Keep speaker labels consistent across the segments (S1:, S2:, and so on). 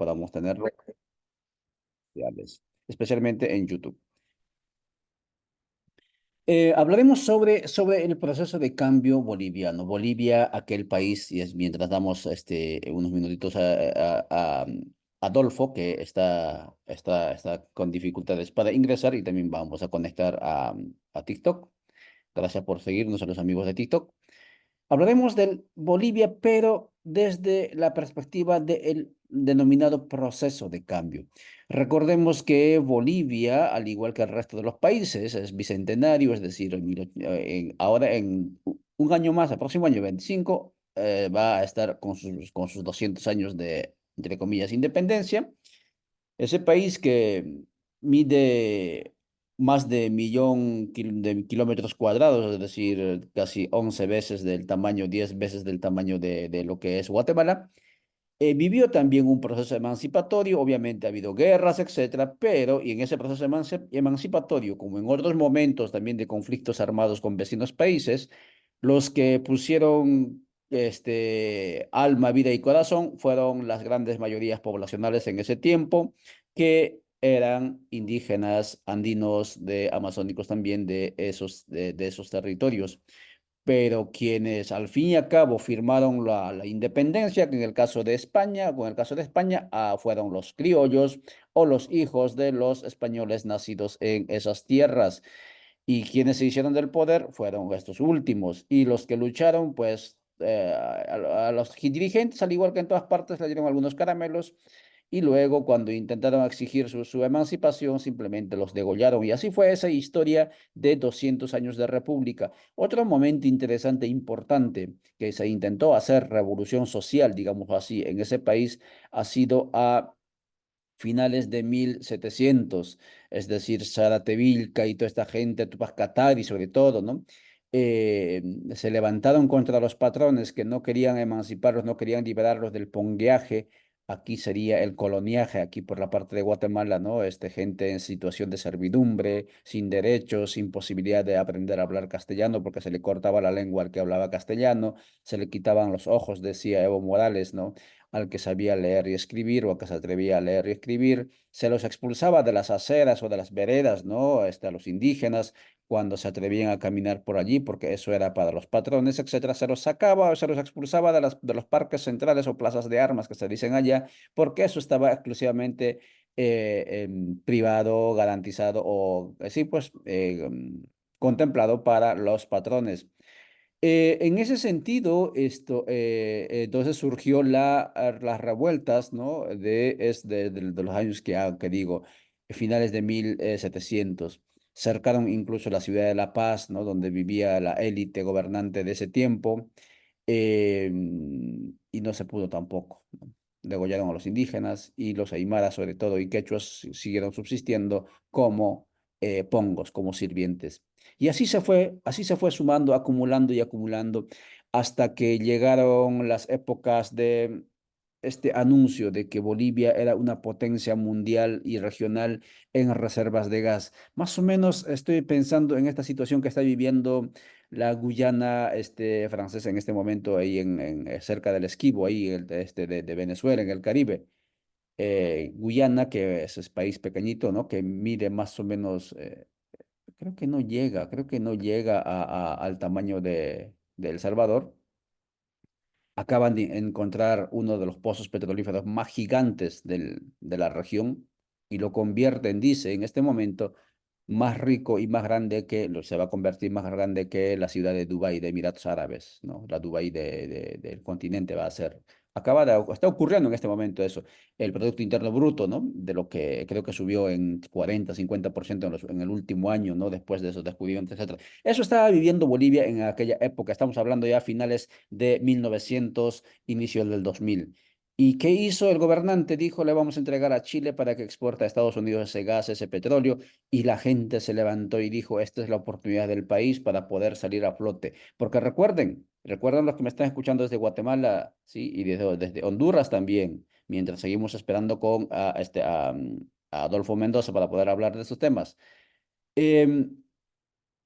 S1: podamos tenerlo, especialmente en YouTube. Hablaremos sobre el proceso de cambio boliviano. Bolivia, aquel país, y es mientras damos unos minutitos a Adolfo, que está con dificultades para ingresar, y también vamos a conectar a TikTok. Gracias por seguirnos a los amigos de TikTok. Hablaremos del Bolivia, pero desde la perspectiva del denominado proceso de cambio. Recordemos que Bolivia, al igual que el resto de los países, es bicentenario, es decir, ahora en un año más, el próximo año 25, va a estar con sus 200 años de, entre comillas, independencia. Ese país que mide más de millón de kilómetros cuadrados, es decir, casi 11 veces del tamaño, 10 veces del tamaño de lo que es Guatemala, vivió también un proceso emancipatorio. Obviamente ha habido guerras, etcétera, pero y en ese proceso emancipatorio, como en otros momentos también de conflictos armados con vecinos países, los que pusieron alma, vida y corazón fueron las grandes mayorías poblacionales en ese tiempo, que eran indígenas, andinos, amazónicos también de esos territorios. Pero quienes al fin y al cabo firmaron la independencia, que en el caso de España, con el caso de España, fueron los criollos o los hijos de los españoles nacidos en esas tierras. Y quienes se hicieron del poder fueron estos últimos. Y los que lucharon, pues a los dirigentes, al igual que en todas partes, le dieron algunos caramelos. Y luego, cuando intentaron exigir su emancipación, simplemente los degollaron. Y así fue esa historia de 200 años de república. Otro momento interesante e importante que se intentó hacer revolución social, digamos así, en ese país ha sido a finales de 1700, es decir, Saratevilca y toda esta gente, Tupac Katari sobre todo, ¿no? Se levantaron contra los patrones que no querían emanciparlos, no querían liberarlos del pongueaje. Aquí sería el coloniaje, aquí por la parte de Guatemala, ¿no? Gente en situación de servidumbre, sin derechos, sin posibilidad de aprender a hablar castellano porque se le cortaba la lengua al que hablaba castellano, se le quitaban los ojos, decía Evo Morales, ¿no? Al que sabía leer y escribir o al que se atrevía a leer y escribir, se los expulsaba de las aceras o de las veredas, ¿no? A los indígenas, cuando se atrevían a caminar por allí, porque eso era para los patrones, etcétera, se los sacaba o se los expulsaba de los parques centrales o plazas de armas que se dicen allá, porque eso estaba exclusivamente privado, garantizado o, sí, pues, contemplado para los patrones. En ese sentido, entonces surgió las revueltas, ¿no? De los años que digo, finales de 1700. Cercaron incluso la ciudad de La Paz, ¿no? Donde vivía la élite gobernante de ese tiempo, eh, y no se pudo tampoco, ¿no? Degollaron a los indígenas y los aymaras, sobre todo, y quechuas siguieron subsistiendo como pongos, como sirvientes. Y así se fue sumando, acumulando y acumulando, hasta que llegaron las épocas de este anuncio de que Bolivia era una potencia mundial y regional en reservas de gas. Más o menos estoy pensando en esta situación que está viviendo la Guyana francesa en este momento, ahí cerca del Esquivo, ahí de Venezuela, en el Caribe. Guyana, que es país pequeñito, ¿no? Que mide más o menos, creo que no llega al tamaño de El Salvador. Acaban de encontrar uno de los pozos petrolíferos más gigantes de la región y lo convierten, dice, en este momento, más rico y más grande se va a convertir más grande que la ciudad de Dubái, de Emiratos Árabes, ¿no? La Dubái del continente va a ser. Está ocurriendo en este momento eso. El Producto Interno Bruto, ¿no? De lo que creo que subió en 40-50% en el último año, ¿no? Después de esos descubrimientos, etcétera. Eso estaba viviendo Bolivia en aquella época. Estamos hablando ya a finales de 1900, inicio del 2000. ¿Y qué hizo el gobernante? Dijo, le vamos a entregar a Chile para que exporte a Estados Unidos ese gas, ese petróleo. Y la gente se levantó y dijo, esta es la oportunidad del país para poder salir a flote. Porque recuerden los que me están escuchando desde Guatemala, ¿sí? Y desde Honduras también, mientras seguimos esperando a Adolfo Mendoza para poder hablar de estos temas. Em,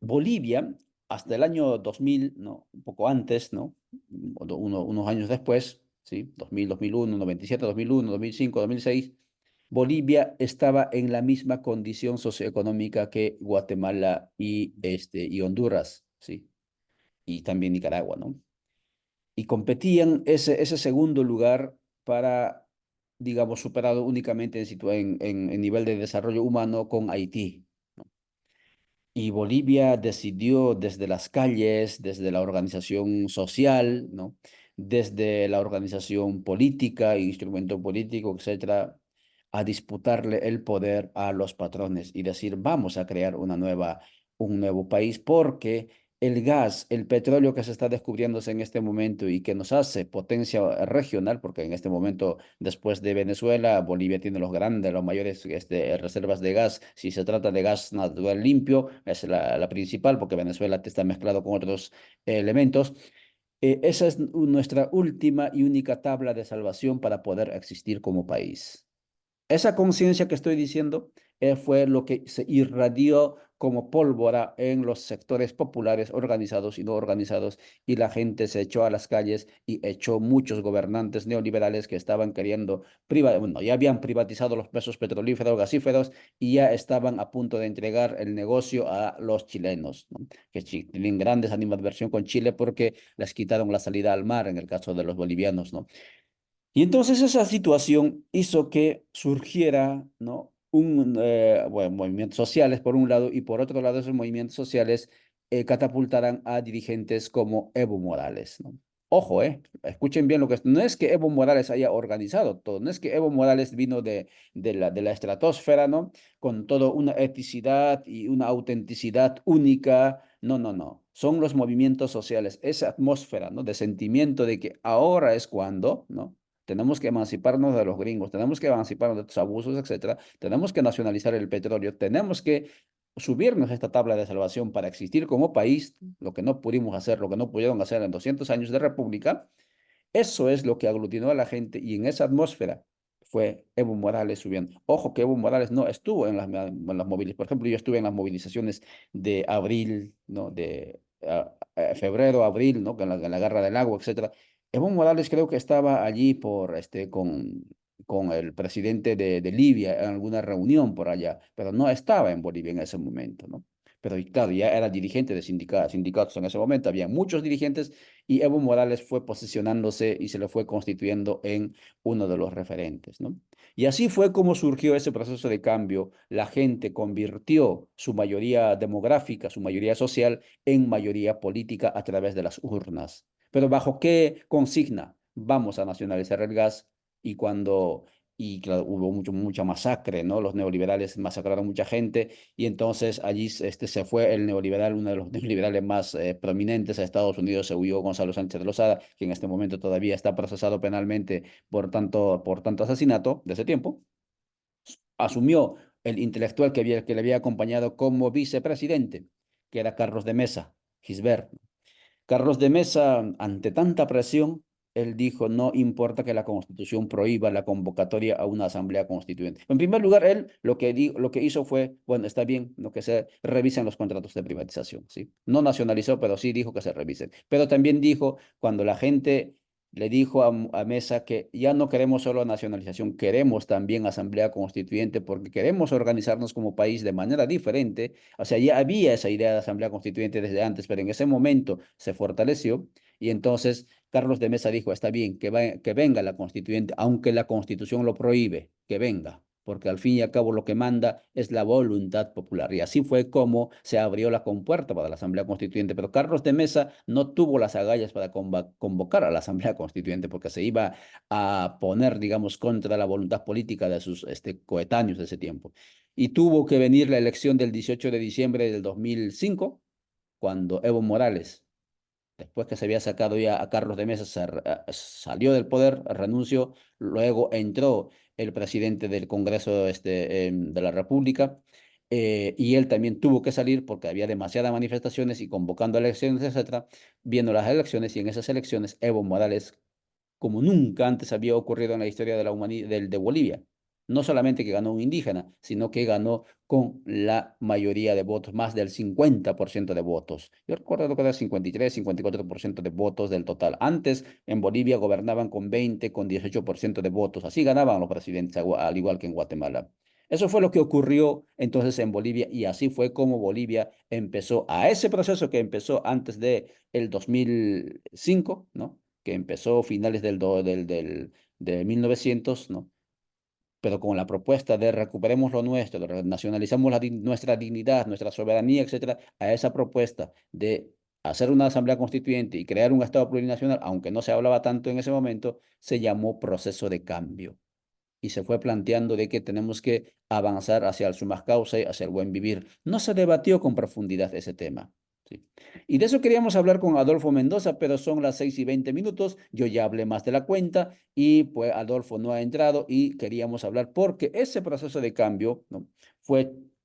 S1: Bolivia, hasta el año 2000, ¿no? Un poco antes, ¿no? Unos años después, ¿sí? 2000, 2001, 97, 2001, 2005, 2006, Bolivia estaba en la misma condición socioeconómica que Guatemala y Honduras, ¿sí? Y también Nicaragua, ¿no? Y competían ese segundo lugar para, digamos, superado únicamente en nivel de desarrollo humano con Haití. Y Bolivia decidió desde las calles, desde la organización social, ¿no? Desde la organización política, instrumento político, etcétera, a disputarle el poder a los patrones y decir, vamos a crear un nuevo país porque el gas, el petróleo que se está descubriéndose en este momento y que nos hace potencia regional, porque en este momento, después de Venezuela, Bolivia tiene los mayores reservas de gas. Si se trata de gas natural limpio, es la principal, porque Venezuela está mezclado con otros elementos. Esa es nuestra última y única tabla de salvación para poder existir como país. Esa conciencia que estoy diciendo fue lo que se irradió como pólvora en los sectores populares organizados y no organizados, y la gente se echó a las calles y echó muchos gobernantes neoliberales que estaban queriendo, bueno, ya habían privatizado los pesos petrolíferos, gasíferos, y ya estaban a punto de entregar el negocio a los chilenos, ¿no? Que tienen grandes animadversión con Chile porque les quitaron la salida al mar en el caso de los bolivianos, ¿no? Y entonces esa situación hizo que surgiera, ¿no? Bueno, movimientos sociales por un lado y por otro lado esos movimientos sociales catapultaran a dirigentes como Evo Morales, ¿no? Ojo, escuchen bien lo que es. No es que Evo Morales haya organizado todo, no es que Evo Morales vino de la estratosfera, ¿no? Con toda una eticidad y una autenticidad única. No, no, no. Son los movimientos sociales, esa atmósfera, ¿no? De sentimiento de que ahora es cuando, ¿no? Tenemos que emanciparnos de los gringos, tenemos que emanciparnos de estos abusos, etcétera. Tenemos que nacionalizar el petróleo, tenemos que subirnos a esta tabla de salvación para existir como país, lo que no pudimos hacer, lo que no pudieron hacer en 200 años de república. Eso es lo que aglutinó a la gente y en esa atmósfera fue Evo Morales subiendo. Ojo que Evo Morales no estuvo en las movilizaciones. Por ejemplo, yo estuve en las movilizaciones de abril, ¿no? De febrero, abril, ¿no? En la Guerra del Agua, etcétera. Evo Morales creo que estaba allí con el presidente de Libia en alguna reunión por allá, pero no estaba en Bolivia en ese momento, ¿no? Pero y claro, ya era dirigente de sindicatos en ese momento, había muchos dirigentes y Evo Morales fue posicionándose y se le fue constituyendo en uno de los referentes, ¿no? Y así fue como surgió ese proceso de cambio. La gente convirtió su mayoría demográfica, su mayoría social, en mayoría política a través de las urnas. Pero ¿bajo qué consigna? Vamos a nacionalizar el gas y y claro, hubo mucha masacre, ¿no? Los neoliberales masacraron mucha gente y entonces allí se fue el neoliberal, uno de los neoliberales más prominentes a Estados Unidos, se huyó Gonzalo Sánchez de Lozada, que en este momento todavía está procesado penalmente por tanto asesinato de ese tiempo. Asumió el intelectual que le había acompañado como vicepresidente, que era Carlos de Mesa, Gisbert. Carlos de Mesa, ante tanta presión, él dijo, no importa que la Constitución prohíba la convocatoria a una asamblea constituyente. En primer lugar, él lo que hizo fue, bueno, está bien, lo que se revisen los contratos de privatización, ¿sí? No nacionalizó, pero sí dijo que se revisen. Pero también dijo, cuando la gente le dijo a Mesa que ya no queremos solo nacionalización, queremos también asamblea constituyente porque queremos organizarnos como país de manera diferente. O sea, ya había esa idea de asamblea constituyente desde antes, pero en ese momento se fortaleció y entonces Carlos de Mesa dijo, está bien, que venga la constituyente, aunque la constitución lo prohíbe, que venga, porque al fin y al cabo lo que manda es la voluntad popular. Y así fue como se abrió la compuerta para la Asamblea Constituyente. Pero Carlos de Mesa no tuvo las agallas para convocar a la Asamblea Constituyente porque se iba a poner, digamos, contra la voluntad política de sus coetáneos de ese tiempo. Y tuvo que venir la elección del 18 de diciembre del 2005, cuando Evo Morales, después que se había sacado ya a Carlos de Mesa, salió del poder, renunció, luego entró el presidente del Congreso de la República, y él también tuvo que salir porque había demasiadas manifestaciones y convocando elecciones, etcétera, viendo las elecciones y en esas elecciones Evo Morales, como nunca antes había ocurrido en la historia de la humanidad de Bolivia, No solamente que ganó un indígena, sino que ganó con la mayoría de votos, más del 50% de votos. Yo recuerdo que era 53, 54% de votos del total. Antes en Bolivia gobernaban con 20, con 18% de votos. Así ganaban los presidentes, al igual que en Guatemala. Eso fue lo que ocurrió entonces en Bolivia y así fue como Bolivia empezó a ese proceso que empezó antes de el 2005, ¿no? Que empezó finales de 1900, ¿no? Pero con la propuesta de recuperemos lo nuestro, nacionalizamos nuestra dignidad, nuestra soberanía, etcétera, a esa propuesta de hacer una asamblea constituyente y crear un Estado plurinacional, aunque no se hablaba tanto en ese momento, se llamó proceso de cambio y se fue planteando de que tenemos que avanzar hacia el summa causa, hacia el buen vivir. No se debatió con profundidad ese tema. ¿Sí? Y de eso queríamos hablar con Adolfo Mendoza, pero son las 6:20. Yo ya hablé más de la cuenta y pues Adolfo no ha entrado y queríamos hablar porque ese proceso de cambio, ¿no?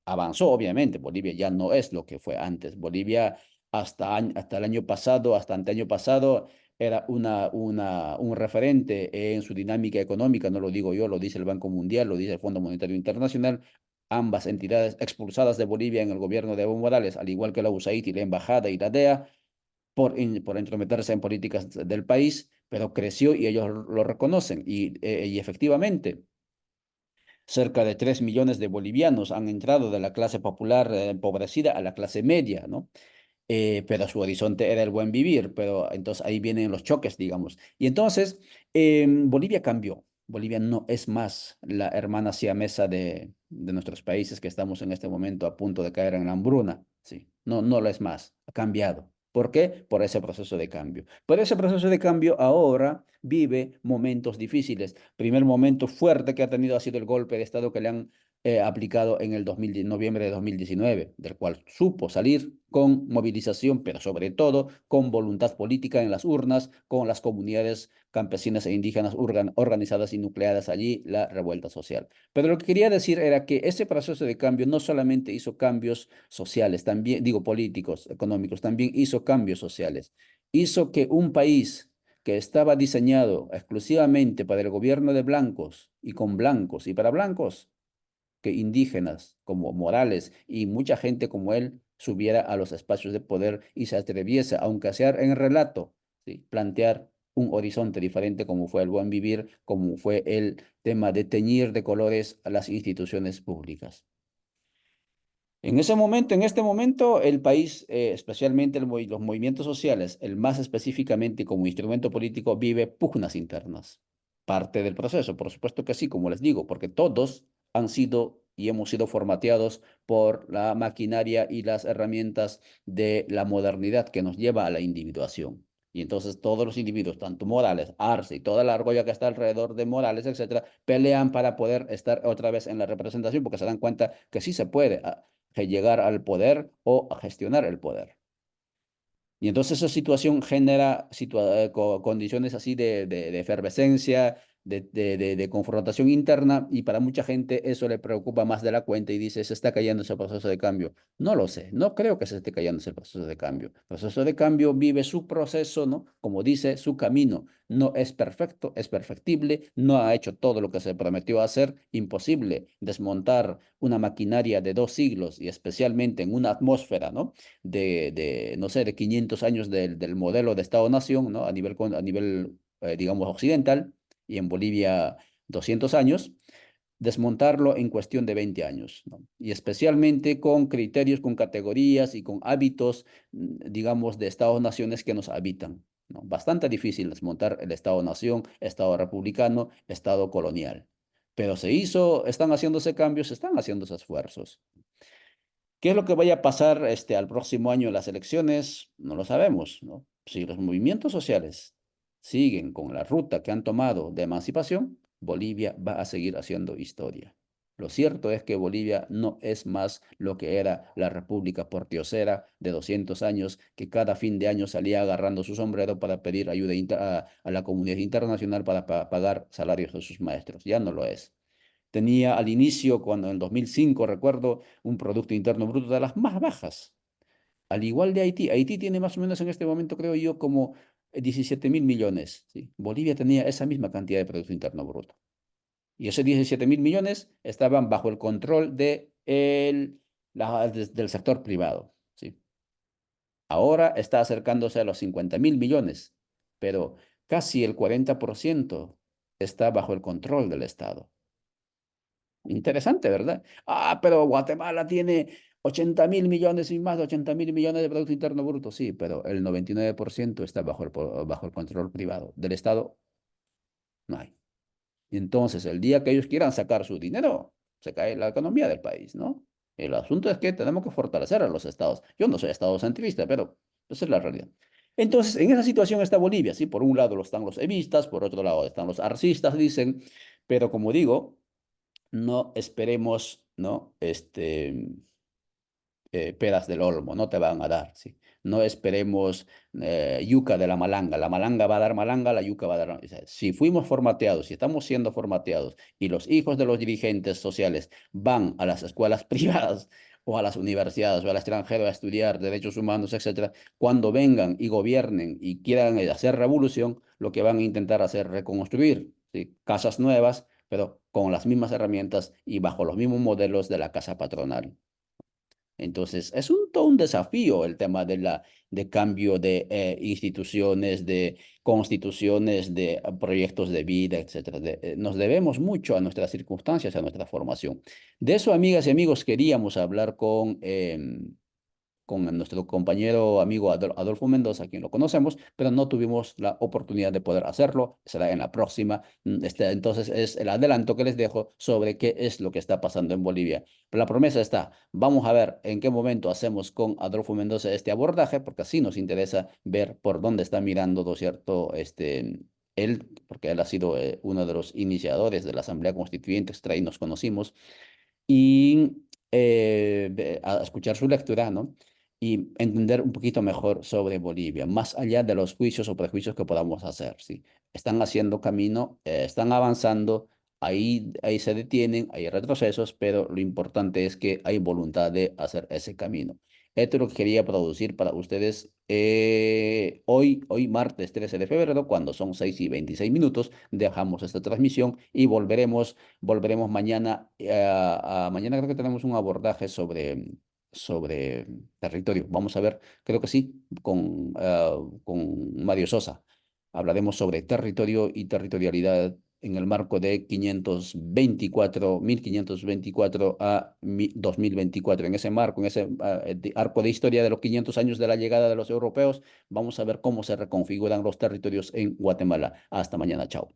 S1: Avanzó obviamente. Bolivia ya no es lo que fue antes. Bolivia hasta el año pasado, hasta anteaño pasado, era un referente en su dinámica económica, no lo digo yo, lo dice el Banco Mundial, lo dice el Fondo Monetario Internacional, ambas entidades expulsadas de Bolivia en el gobierno de Evo Morales, al igual que la USAID y la Embajada y la DEA, por entrometerse en políticas del país, pero creció y ellos lo reconocen. Y efectivamente, cerca de 3 millones de bolivianos han entrado de la clase popular empobrecida a la clase media, ¿no? Pero su horizonte era el buen vivir, pero entonces ahí vienen los choques, digamos. Y entonces Bolivia cambió. Bolivia no es más la hermana siamesa de nuestros países que estamos en este momento a punto de caer en la hambruna. Sí, no, no lo es más, ha cambiado. ¿Por qué? Por ese proceso de cambio. Pero ese proceso de cambio ahora vive momentos difíciles. Primer momento fuerte que ha tenido ha sido el golpe de Estado que le han aplicado en el noviembre de 2019, del cual supo salir con movilización, pero sobre todo con voluntad política en las urnas, con las comunidades campesinas e indígenas organizadas y nucleadas allí, la revuelta social. Pero lo que quería decir era que ese proceso de cambio no solamente hizo cambios sociales, también, digo, políticos, económicos, también hizo cambios sociales. Hizo que un país que estaba diseñado exclusivamente para el gobierno de blancos y con blancos y para blancos, que indígenas como Morales y mucha gente como él subiera a los espacios de poder y se atreviese, aunque sea en relato, ¿sí? Plantear un horizonte diferente como fue el buen vivir, como fue el tema de teñir de colores a las instituciones públicas. En ese momento, en este momento, el país, especialmente los movimientos sociales, el más específicamente como instrumento político, vive pugnas internas. Parte del proceso, por supuesto que sí, como les digo, porque todos han sido y hemos sido formateados por la maquinaria y las herramientas de la modernidad que nos lleva a la individuación. Y entonces todos los individuos, tanto Morales, Arce y toda la argolla que está alrededor de Morales, etcétera, pelean para poder estar otra vez en la representación porque se dan cuenta que sí se puede llegar al poder o a gestionar el poder. Y entonces esa situación genera condiciones así de efervescencia, de confrontación interna, y para mucha gente eso le preocupa más de la cuenta y dice, se está cayendo ese proceso de cambio. No lo sé, no creo que se esté cayendo ese proceso de cambio. El proceso de cambio vive su proceso, ¿no? Como dice, su camino. No es perfecto, es perfectible, no ha hecho todo lo que se prometió hacer, imposible desmontar una maquinaria de 2 siglos y especialmente en una atmósfera, ¿no? No sé, de 500 años del modelo de Estado-Nación, ¿no? A nivel, digamos, occidental, y en Bolivia 200 años, desmontarlo en cuestión de 20 años, ¿no? Y especialmente con criterios, con categorías y con hábitos, digamos, de Estados-naciones que nos habitan, ¿no? Bastante difícil desmontar el Estado-nación, Estado republicano, Estado colonial. Pero se hizo, están haciéndose cambios, se están haciéndose esfuerzos. ¿Qué es lo que vaya a pasar al próximo año en las elecciones? No lo sabemos, ¿no? Si los movimientos sociales siguen con la ruta que han tomado de emancipación, Bolivia va a seguir haciendo historia. Lo cierto es que Bolivia no es más lo que era la República Portiosera de 200 años, que cada fin de año salía agarrando su sombrero para pedir ayuda a la comunidad internacional para pagar salarios de sus maestros. Ya no lo es. Tenía al inicio, cuando en el 2005, recuerdo, un Producto Interno Bruto de las más bajas. Al igual de Haití. Haití tiene más o menos en este momento, creo yo, como 17.000 millones. ¿Sí? Bolivia tenía esa misma cantidad de Producto Interno Bruto. Y esos 17.000 millones estaban bajo el control del sector privado, ¿sí? Ahora está acercándose a los 50.000 millones, pero casi el 40% está bajo el control del Estado. Interesante, ¿verdad? Ah, pero Guatemala tiene 80.000 millones y más de 80.000 millones de Producto Interno Bruto. Sí, pero el 99% está bajo el control privado. Del Estado no hay. Y entonces, el día que ellos quieran sacar su dinero, se cae la economía del país, ¿no? El asunto es que tenemos que fortalecer a los estados. Yo no soy estado centrista, pero esa es la realidad. Entonces, en esa situación está Bolivia, ¿sí? Por un lado están los evistas, por otro lado están los arcistas, dicen, pero como digo, no esperemos, ¿no? Peras del olmo, no te van a dar, ¿sí? No esperemos yuca de la malanga va a dar malanga, la yuca va a dar... O sea, si fuimos formateados, si estamos siendo formateados y los hijos de los dirigentes sociales van a las escuelas privadas o a las universidades o al extranjero a estudiar derechos humanos, etcétera, cuando vengan y gobiernen y quieran hacer revolución, lo que van a intentar hacer es reconstruir, ¿sí? Casas nuevas, pero con las mismas herramientas y bajo los mismos modelos de la casa patronal. Entonces, es todo un desafío el tema de cambio de instituciones, de constituciones, de proyectos de vida, etcétera. Nos debemos mucho a nuestras circunstancias, a nuestra formación. De eso, amigas y amigos, queríamos hablar con nuestro compañero amigo Adolfo Mendoza, a quien lo conocemos, pero no tuvimos la oportunidad de poder hacerlo. Será en la próxima. Entonces, es el adelanto que les dejo sobre qué es lo que está pasando en Bolivia. Pero la promesa está, vamos a ver en qué momento hacemos con Adolfo Mendoza este abordaje, porque así nos interesa ver por dónde está mirando, ¿no es cierto? Él, porque él ha sido uno de los iniciadores de la Asamblea Constituyente, ahí nos conocimos, y a escuchar su lectura, ¿no? Y entender un poquito mejor sobre Bolivia, más allá de los juicios o prejuicios que podamos hacer, ¿sí? Están haciendo camino, están avanzando, ahí se detienen, hay retrocesos, pero lo importante es que hay voluntad de hacer ese camino. Esto es lo que quería producir para ustedes hoy martes 13 de febrero, cuando son 6:26. Dejamos esta transmisión y volveremos mañana. Mañana creo que tenemos un abordaje sobre territorio. Vamos a ver, creo que sí, con Mario Sosa. Hablaremos sobre territorio y territorialidad en el marco de 1524 a 2024. En ese marco, en ese arco de historia de los 500 años de la llegada de los europeos, vamos a ver cómo se reconfiguran los territorios en Guatemala. Hasta mañana, chao.